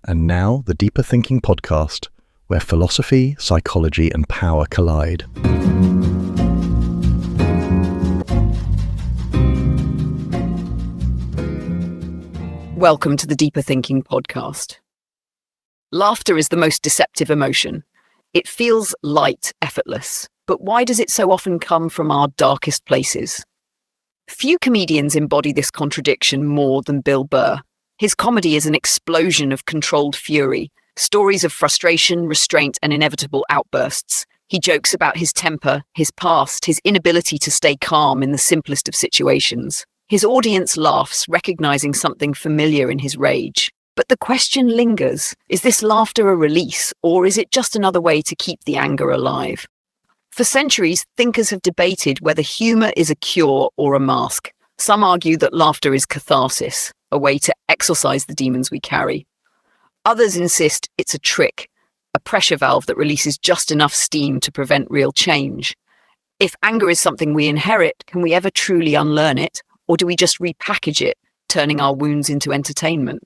And now, the Deeper Thinking podcast, where philosophy, psychology, and power collide. Welcome to the Deeper Thinking podcast. Laughter is the most deceptive emotion. It feels light, effortless, but why does it so often come from our darkest places? Few comedians embody this contradiction more than Bill Burr. His comedy is an explosion of controlled fury, stories of frustration, restraint, and inevitable outbursts. He jokes about his temper, his past, his inability to stay calm in the simplest of situations. His audience laughs, recognizing something familiar in his rage. But the question lingers, is this laughter a release, or is it just another way to keep the anger alive? For centuries, thinkers have debated whether humor is a cure or a mask. Some argue that laughter is catharsis, a way to exorcise the demons we carry. Others insist it's a trick, a pressure valve that releases just enough steam to prevent real change. If anger is something we inherit, can we ever truly unlearn it, or do we just repackage it, turning our wounds into entertainment?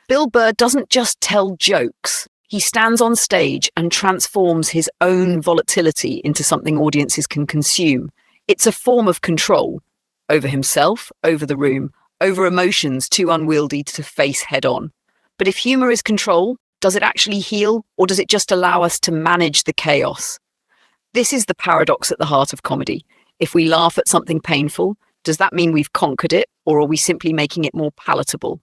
Bill Burr doesn't just tell jokes. He stands on stage and transforms his own volatility into something audiences can consume. It's a form of control over himself, over the room, over emotions too unwieldy to face head on. But if humor is control, does it actually heal, or does it just allow us to manage the chaos? This is the paradox at the heart of comedy. If we laugh at something painful, does that mean we've conquered it, or are we simply making it more palatable?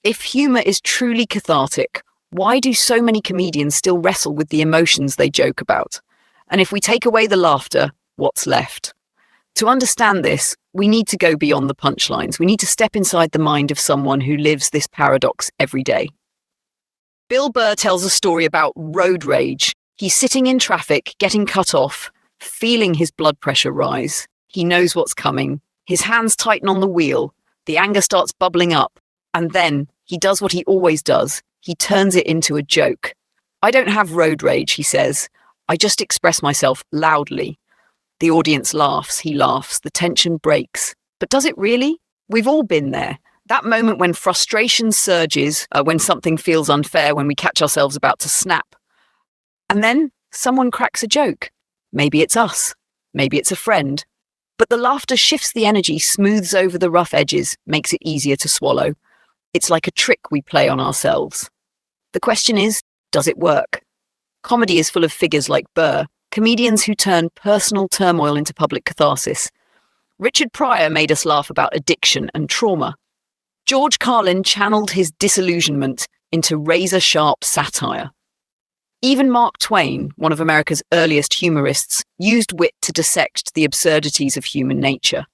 If humor is truly cathartic, why do so many comedians still wrestle with the emotions they joke about? And if we take away the laughter, what's left? To understand this, we need to go beyond the punchlines. We need to step inside the mind of someone who lives this paradox every day. Bill Burr tells a story about road rage. He's sitting in traffic, getting cut off, feeling his blood pressure rise. He knows what's coming. His hands tighten on the wheel. The anger starts bubbling up. And then he does what he always does. He turns it into a joke. "I don't have road rage," he says. "I just express myself loudly." The audience laughs, he laughs, the tension breaks. But does it really? We've all been there. That moment when frustration surges, when something feels unfair, when we catch ourselves about to snap. And then someone cracks a joke. Maybe it's us. Maybe it's a friend. But the laughter shifts the energy, smooths over the rough edges, makes it easier to swallow. It's like a trick we play on ourselves. The question is, does it work? Comedy is full of figures like Burr, comedians who turn personal turmoil into public catharsis. Richard Pryor made us laugh about addiction and trauma. George Carlin channeled his disillusionment into razor-sharp satire. Even Mark Twain, one of America's earliest humorists, used wit to dissect the absurdities of human nature.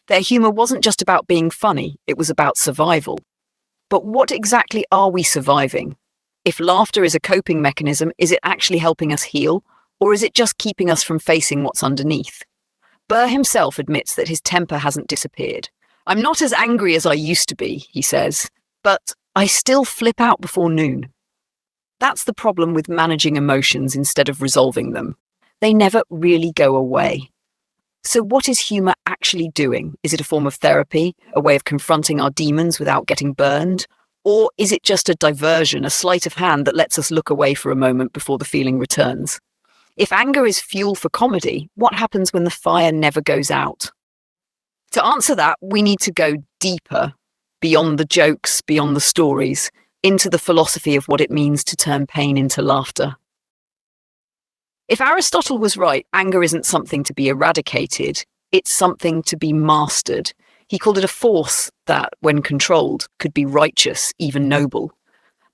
Their humor wasn't just about being funny, it was about survival. But what exactly are we surviving? If laughter is a coping mechanism, is it actually helping us heal? Or is it just keeping us from facing what's underneath? Burr himself admits that his temper hasn't disappeared. "I'm not as angry as I used to be," he says, "but I still flip out before noon." That's the problem with managing emotions instead of resolving them. They never really go away. So what is humor actually doing? Is it a form of therapy, a way of confronting our demons without getting burned? Or is it just a diversion, a sleight of hand that lets us look away for a moment before the feeling returns? If anger is fuel for comedy, what happens when the fire never goes out? To answer that, we need to go deeper, beyond the jokes, beyond the stories, into the philosophy of what it means to turn pain into laughter. If Aristotle was right, anger isn't something to be eradicated, it's something to be mastered. He called it a force that, when controlled, could be righteous, even noble.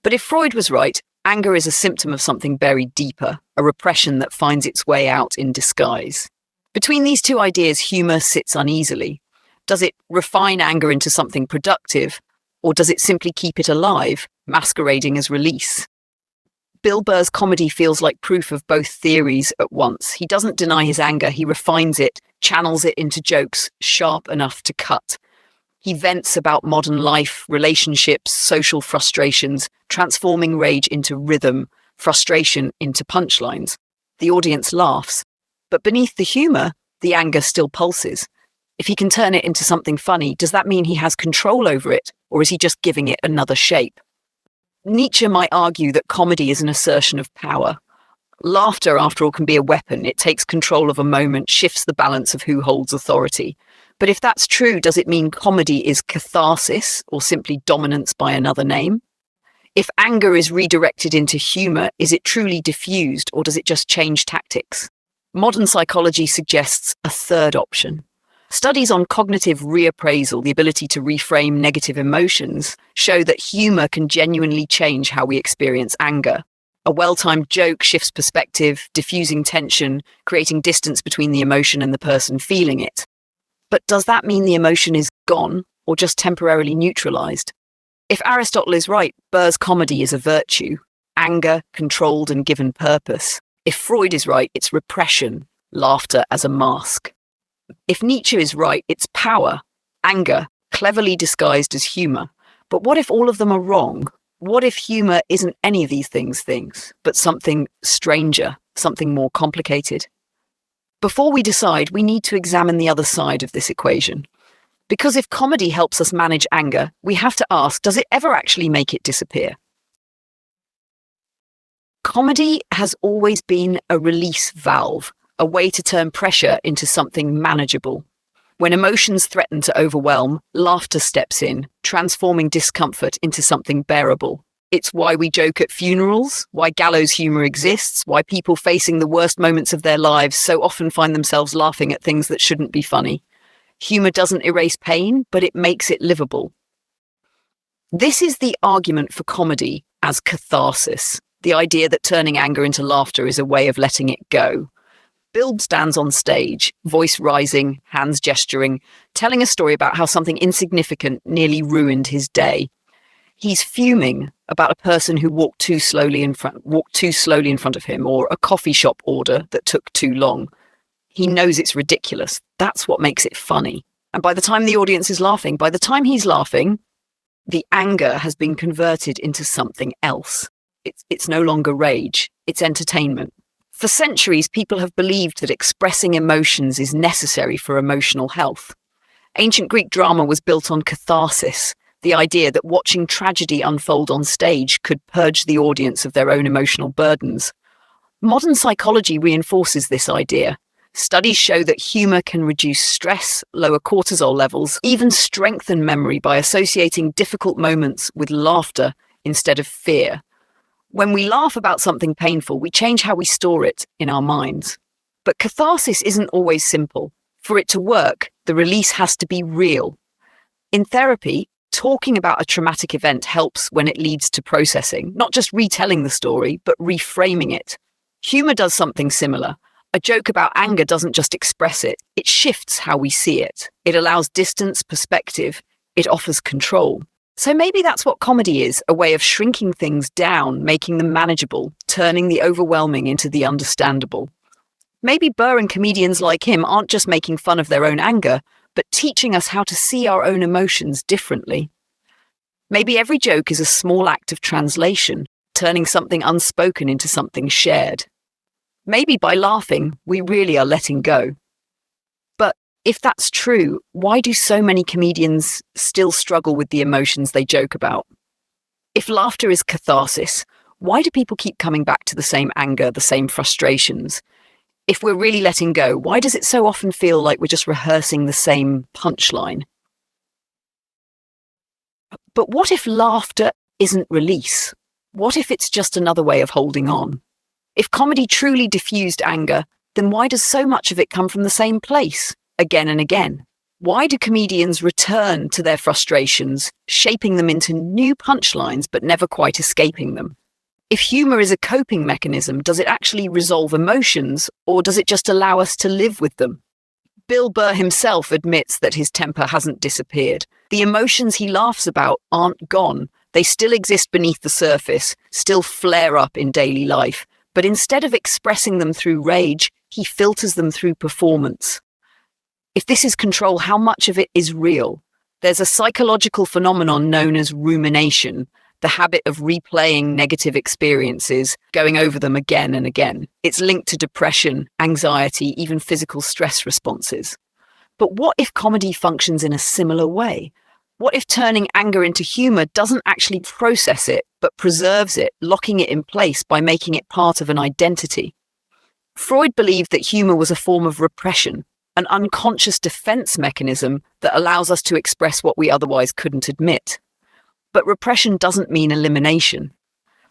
But if Freud was right, anger is a symptom of something buried deeper, a repression that finds its way out in disguise. Between these two ideas, humour sits uneasily. Does it refine anger into something productive, or does it simply keep it alive, masquerading as release? Bill Burr's comedy feels like proof of both theories at once. He doesn't deny his anger, he refines it, channels it into jokes sharp enough to cut. He vents about modern life, relationships, social frustrations, transforming rage into rhythm, frustration into punchlines. The audience laughs. But beneath the humour, the anger still pulses. If he can turn it into something funny, does that mean he has control over it, or is he just giving it another shape? Nietzsche might argue that comedy is an assertion of power. Laughter, after all, can be a weapon. It takes control of a moment, shifts the balance of who holds authority. But if that's true, does it mean comedy is catharsis or simply dominance by another name? If anger is redirected into humour, is it truly diffused or does it just change tactics? Modern psychology suggests a third option. Studies on cognitive reappraisal, the ability to reframe negative emotions, show that humour can genuinely change how we experience anger. A well-timed joke shifts perspective, diffusing tension, creating distance between the emotion and the person feeling it. But does that mean the emotion is gone or just temporarily neutralised? If Aristotle is right, Burr's comedy is a virtue, anger controlled and given purpose. If Freud is right, it's repression, laughter as a mask. If Nietzsche is right, it's power, anger, cleverly disguised as humour. But what if all of them are wrong? What if humour isn't any of these things, but something stranger, something more complicated? Before we decide, we need to examine the other side of this equation. Because if comedy helps us manage anger, we have to ask, does it ever actually make it disappear? Comedy has always been a release valve, a way to turn pressure into something manageable. When emotions threaten to overwhelm, laughter steps in, transforming discomfort into something bearable. It's why we joke at funerals, why gallows humour exists, why people facing the worst moments of their lives so often find themselves laughing at things that shouldn't be funny. Humour doesn't erase pain, but it makes it livable. This is the argument for comedy as catharsis, the idea that turning anger into laughter is a way of letting it go. Bill stands on stage, voice rising, hands gesturing, telling a story about how something insignificant nearly ruined his day. He's fuming about a person who walked too slowly in front of him, or a coffee shop order that took too long. He knows it's ridiculous. That's what makes it funny. And by the time the audience is laughing, by the time he's laughing, the anger has been converted into something else. It's no longer rage, it's entertainment. For centuries, people have believed that expressing emotions is necessary for emotional health. Ancient Greek drama was built on catharsis, the idea that watching tragedy unfold on stage could purge the audience of their own emotional burdens. Modern psychology reinforces this idea. Studies show that humour can reduce stress, lower cortisol levels, even strengthen memory by associating difficult moments with laughter instead of fear. When we laugh about something painful, we change how we store it in our minds. But catharsis isn't always simple. For it to work, the release has to be real. In therapy, talking about a traumatic event helps when it leads to processing, not just retelling the story, but reframing it. Humour does something similar. A joke about anger doesn't just express it, it shifts how we see it. It allows distance, perspective, it offers control. So maybe that's what comedy is, a way of shrinking things down, making them manageable, turning the overwhelming into the understandable. Maybe Burr and comedians like him aren't just making fun of their own anger, but teaching us how to see our own emotions differently. Maybe every joke is a small act of translation, turning something unspoken into something shared. Maybe by laughing, we really are letting go. But if that's true, why do so many comedians still struggle with the emotions they joke about? If laughter is catharsis, why do people keep coming back to the same anger, the same frustrations? If we're really letting go, why does it so often feel like we're just rehearsing the same punchline? But what if laughter isn't release? What if it's just another way of holding on? If comedy truly diffused anger, then why does so much of it come from the same place, again and again? Why do comedians return to their frustrations, shaping them into new punchlines but never quite escaping them? If humour is a coping mechanism, does it actually resolve emotions, or does it just allow us to live with them? Bill Burr himself admits that his temper hasn't disappeared. The emotions he laughs about aren't gone. They still exist beneath the surface, still flare up in daily life. But instead of expressing them through rage, he filters them through performance. If this is control, how much of it is real? There's a psychological phenomenon known as rumination, the habit of replaying negative experiences, going over them again and again. It's linked to depression, anxiety, even physical stress responses. But what if comedy functions in a similar way? What if turning anger into humor doesn't actually process it, but preserves it, locking it in place by making it part of an identity? Freud believed that humor was a form of repression, an unconscious defense mechanism that allows us to express what we otherwise couldn't admit. But repression doesn't mean elimination.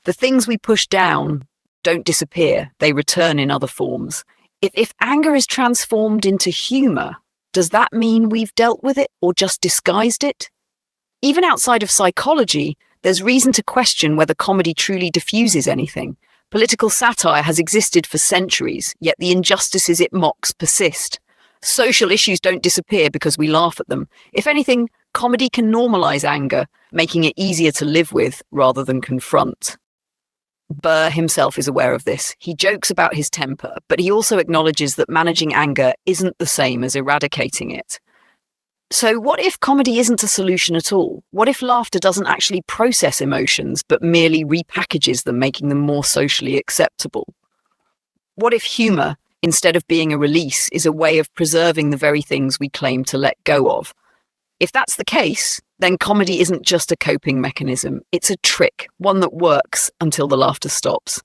The things we push down don't disappear, they return in other forms. If anger is transformed into humor, does that mean we've dealt with it or just disguised it? Even outside of psychology, there's reason to question whether comedy truly diffuses anything. Political satire has existed for centuries, yet the injustices it mocks persist. Social issues don't disappear because we laugh at them. If anything, comedy can normalize anger, making it easier to live with rather than confront. Burr himself is aware of this. He jokes about his temper, but he also acknowledges that managing anger isn't the same as eradicating it. So what if comedy isn't a solution at all? What if laughter doesn't actually process emotions, but merely repackages them, making them more socially acceptable? What if humor, instead of being a release, is a way of preserving the very things we claim to let go of? If that's the case, then comedy isn't just a coping mechanism. It's a trick, one that works until the laughter stops.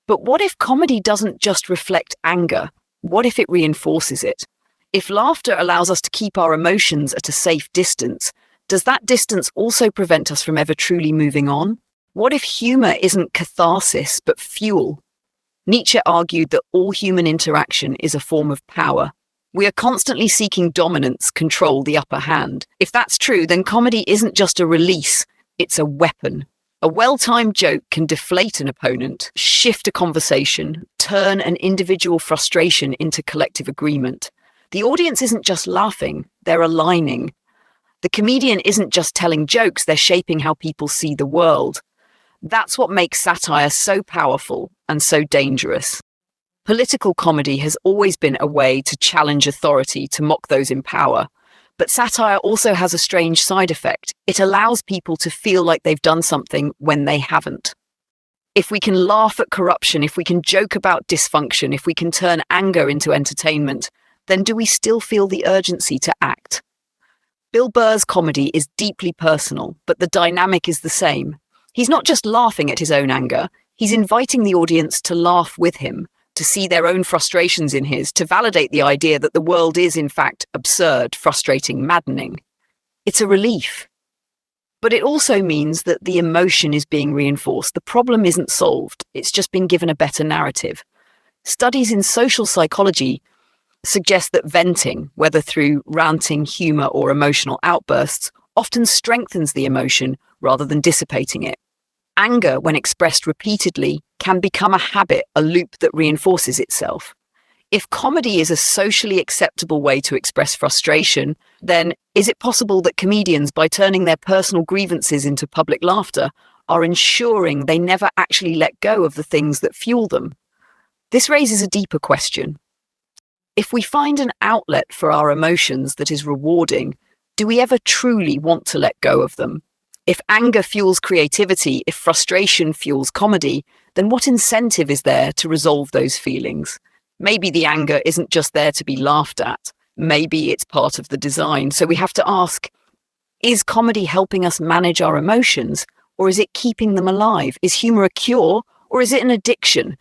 But what if comedy doesn't just reflect anger? What if it reinforces it? If laughter allows us to keep our emotions at a safe distance, does that distance also prevent us from ever truly moving on? What if humor isn't catharsis, but fuel? Nietzsche argued that all human interaction is a form of power. We are constantly seeking dominance, control, the upper hand. If that's true, then comedy isn't just a release, it's a weapon. A well-timed joke can deflate an opponent, shift a conversation, turn an individual frustration into collective agreement. The audience isn't just laughing, they're aligning. The comedian isn't just telling jokes, they're shaping how people see the world. That's what makes satire so powerful and so dangerous. Political comedy has always been a way to challenge authority, to mock those in power. But satire also has a strange side effect. It allows people to feel like they've done something when they haven't. If we can laugh at corruption, if we can joke about dysfunction, if we can turn anger into entertainment, then do we still feel the urgency to act? Bill Burr's comedy is deeply personal, but the dynamic is the same. He's not just laughing at his own anger, he's inviting the audience to laugh with him, to see their own frustrations in his, to validate the idea that the world is, in fact, absurd, frustrating, maddening. It's a relief. But it also means that the emotion is being reinforced. The problem isn't solved. It's just been given a better narrative. Studies in social psychology suggest that venting, whether through ranting, humor, or emotional outbursts, often strengthens the emotion rather than dissipating it. Anger, when expressed repeatedly, can become a habit, a loop that reinforces itself. If comedy is a socially acceptable way to express frustration, then is it possible that comedians, by turning their personal grievances into public laughter, are ensuring they never actually let go of the things that fuel them? This raises a deeper question. If we find an outlet for our emotions that is rewarding, do we ever truly want to let go of them? If anger fuels creativity, if frustration fuels comedy, then what incentive is there to resolve those feelings? Maybe the anger isn't just there to be laughed at. Maybe it's part of the design. So we have to ask, is comedy helping us manage our emotions, or is it keeping them alive? Is humor a cure, or is it an addiction?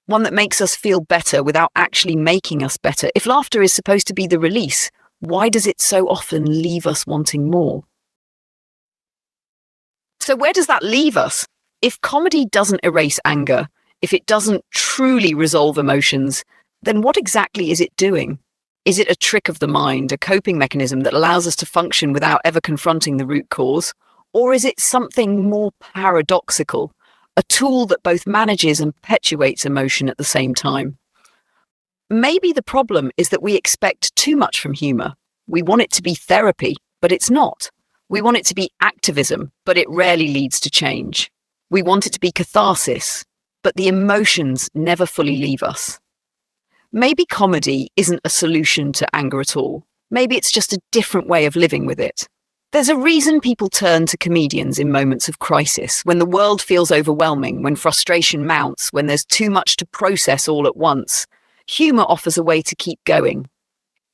One that makes us feel better without actually making us better. If laughter is supposed to be the release, why does it so often leave us wanting more? So where does that leave us? If comedy doesn't erase anger, if it doesn't truly resolve emotions, then what exactly is it doing? Is it a trick of the mind, a coping mechanism that allows us to function without ever confronting the root cause? Or is it something more paradoxical, a tool that both manages and perpetuates emotion at the same time? Maybe the problem is that we expect too much from humor. We want it to be therapy, but it's not. We want it to be activism, but it rarely leads to change. We want it to be catharsis, but the emotions never fully leave us. Maybe comedy isn't a solution to anger at all. Maybe it's just a different way of living with it. There's a reason people turn to comedians in moments of crisis, when the world feels overwhelming, when frustration mounts, when there's too much to process all at once. Humor offers a way to keep going.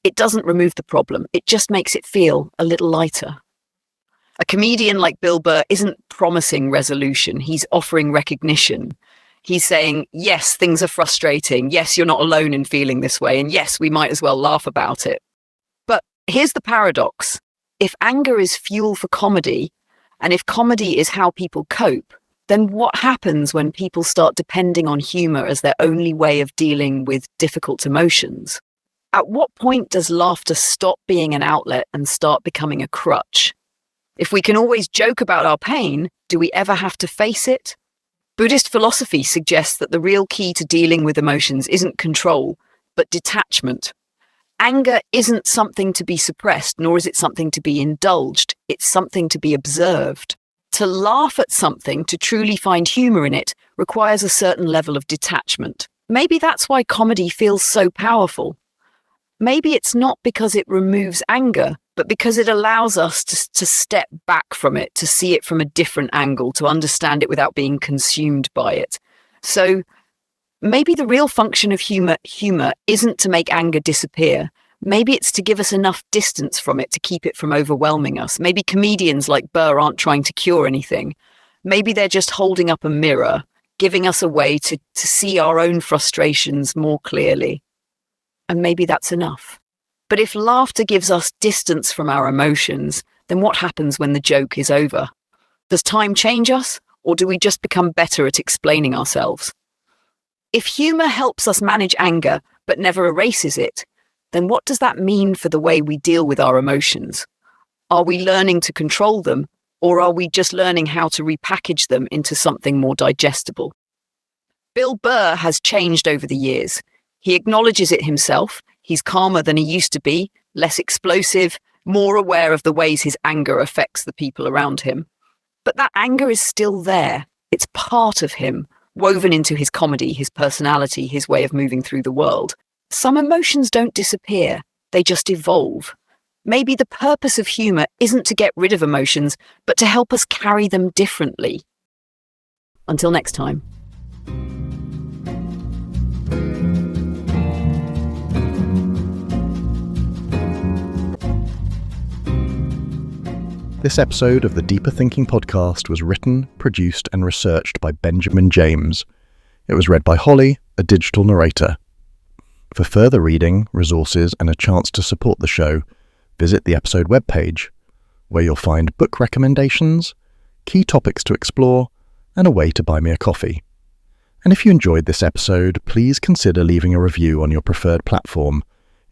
It doesn't remove the problem. It just makes it feel a little lighter. A comedian like Bill Burr isn't promising resolution. He's offering recognition. He's saying, yes, things are frustrating. Yes, you're not alone in feeling this way. And yes, we might as well laugh about it. But here's the paradox. If anger is fuel for comedy, and if comedy is how people cope, then what happens when people start depending on humor as their only way of dealing with difficult emotions? At what point does laughter stop being an outlet and start becoming a crutch? If we can always joke about our pain, do we ever have to face it? Buddhist philosophy suggests that the real key to dealing with emotions isn't control, but detachment. Anger isn't something to be suppressed, nor is it something to be indulged. It's something to be observed. To laugh at something, to truly find humor in it, requires a certain level of detachment. Maybe that's why comedy feels so powerful. Maybe it's not because it removes anger, but because it allows us to step back from it, to see it from a different angle, to understand it without being consumed by it. So maybe the real function of humor isn't to make anger disappear. Maybe it's to give us enough distance from it to keep it from overwhelming us. Maybe comedians like Burr aren't trying to cure anything. Maybe they're just holding up a mirror, giving us a way to see our own frustrations more clearly. And maybe that's enough. But if laughter gives us distance from our emotions, then what happens when the joke is over? Does time change us, or do we just become better at explaining ourselves? If humor helps us manage anger, but never erases it, then what does that mean for the way we deal with our emotions? Are we learning to control them, or are we just learning how to repackage them into something more digestible? Bill Burr has changed over the years. He acknowledges it himself. He's calmer than he used to be, less explosive, more aware of the ways his anger affects the people around him. But that anger is still there. It's part of him, woven into his comedy, his personality, his way of moving through the world. Some emotions don't disappear, they just evolve. Maybe the purpose of humor isn't to get rid of emotions, but to help us carry them differently. Until next time. This episode of the Deeper Thinking podcast was written, produced and researched by Benjamin James. It was read by Holly, a digital narrator. For further reading, resources and a chance to support the show, visit the episode webpage, where you'll find book recommendations, key topics to explore, and a way to buy me a coffee. And if you enjoyed this episode, please consider leaving a review on your preferred platform